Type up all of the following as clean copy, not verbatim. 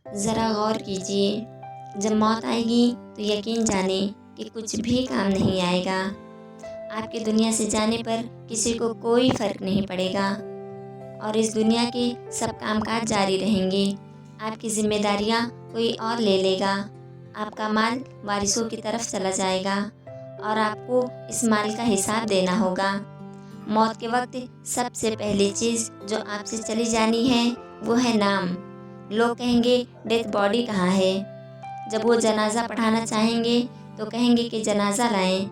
ذرا غور کیجیے، جب موت آئے گی تو یقین جانیں کہ کچھ بھی کام نہیں آئے گا۔ آپ کے دنیا سے جانے پر کسی کو کوئی فرق نہیں پڑے گا اور اس دنیا کے سب کام کاج جاری رہیں گے۔ آپ کی ذمہ داریاں کوئی اور لے لے گا۔ آپ کا مال وارثوں کی طرف چلا جائے گا اور آپ کو اس مال کا حساب دینا ہوگا۔ موت کے وقت سب سے پہلی چیز جو آپ سے چلی جانی ہے وہ ہے نام۔ لوگ کہیں گے ڈیتھ باڈی کہاں ہے؟ جب وہ جنازہ پڑھانا چاہیں گے تو کہیں گے کہ جنازہ لائیں۔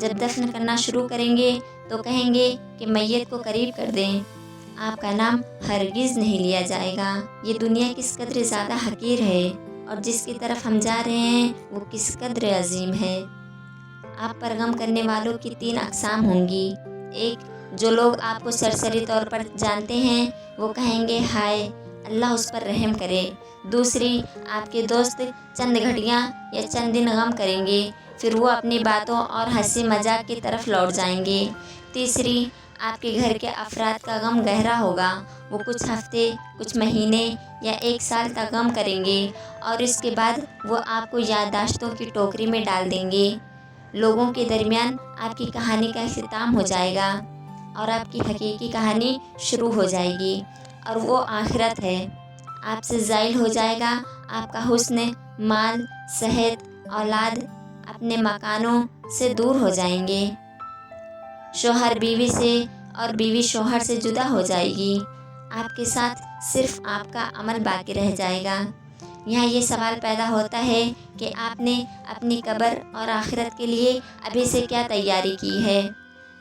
جب دفن کرنا شروع کریں گے تو کہیں گے کہ میت کو قریب کر دیں۔ آپ کا نام ہرگز نہیں لیا جائے گا۔ یہ دنیا کس قدر زیادہ حقیر ہے اور جس کی طرف ہم جا رہے ہیں وہ کس قدر عظیم ہے۔ آپ پر غم کرنے والوں کی 3 اقسام ہوں گی۔ ایک، جو لوگ آپ کو سرسری طور پر جانتے ہیں وہ کہیں گے ہائے اللہ اس پر رحم کرے۔ دوسری، آپ کے دوست چند گھڑیاں یا چند دن غم کریں گے، پھر وہ اپنی باتوں اور ہنسی مذاق کی طرف لوٹ جائیں گے۔ تیسری، آپ کے گھر کے افراد کا غم گہرا ہوگا، وہ کچھ ہفتے، کچھ مہینے یا 1 سال تک غم کریں گے اور اس کے بعد وہ آپ کو یادداشتوں کی ٹوکری میں ڈال دیں گے۔ لوگوں کے درمیان آپ کی کہانی کا اختتام ہو جائے گا اور آپ کی حقیقی کہانی شروع ہو جائے گی اور وہ آخرت ہے۔ آپ سے زائل ہو جائے گا آپ کا حسن، مال، صحت، اولاد اپنے مکانوں سے دور ہو جائیں گے۔ شوہر بیوی سے اور بیوی شوہر سے جدا ہو جائے گی۔ آپ کے ساتھ صرف آپ کا عمل باقی رہ جائے گا۔ یہاں یہ سوال پیدا ہوتا ہے کہ آپ نے اپنی قبر اور آخرت کے لیے ابھی سے کیا تیاری کی ہے؟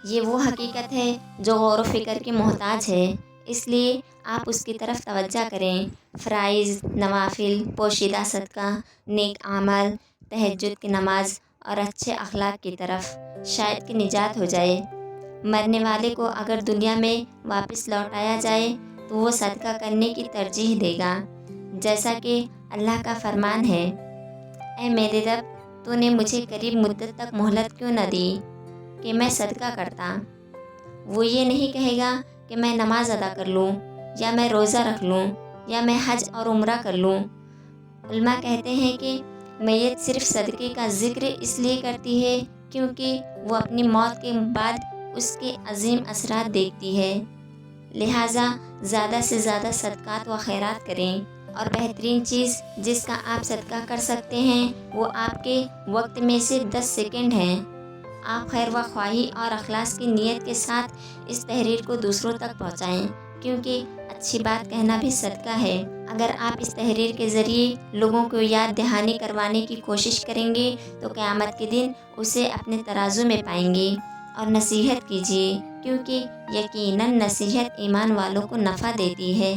یہ وہ حقیقت ہے جو غور و فکر کی محتاج ہے، اس لیے آپ اس کی طرف توجہ کریں۔ فرائض، نوافل، پوشیدہ صدقہ، نیک اعمال، تہجد کی نماز اور اچھے اخلاق کی طرف، شاید کہ نجات ہو جائے۔ مرنے والے کو اگر دنیا میں واپس لوٹایا جائے تو وہ صدقہ کرنے کی ترجیح دے گا، جیسا کہ اللہ کا فرمان ہے، اے میرے رب تو نے مجھے قریب مدت تک مہلت کیوں نہ دی کہ میں صدقہ کرتا۔ وہ یہ نہیں کہے گا کہ میں نماز ادا کر لوں یا میں روزہ رکھ لوں یا میں حج اور عمرہ کر لوں۔ علماء کہتے ہیں کہ میت صرف صدقے کا ذکر اس لیے کرتی ہے کیونکہ وہ اپنی موت کے بعد اس کے عظیم اثرات دیکھتی ہے، لہٰذا زیادہ سے زیادہ صدقات و خیرات کریں۔ اور بہترین چیز جس کا آپ صدقہ کر سکتے ہیں وہ آپ کے وقت میں سے 10 سیکنڈ ہیں۔ آپ خیر و خواہی اور اخلاص کی نیت کے ساتھ اس تحریر کو دوسروں تک پہنچائیں، کیونکہ اچھی بات کہنا بھی صدقہ ہے۔ اگر آپ اس تحریر کے ذریعے لوگوں کو یاد دہانی کروانے کی کوشش کریں گے تو قیامت کے دن اسے اپنے ترازو میں پائیں گے۔ اور نصیحت کیجیے، کیونکہ یقیناً نصیحت ایمان والوں کو نفع دیتی ہے۔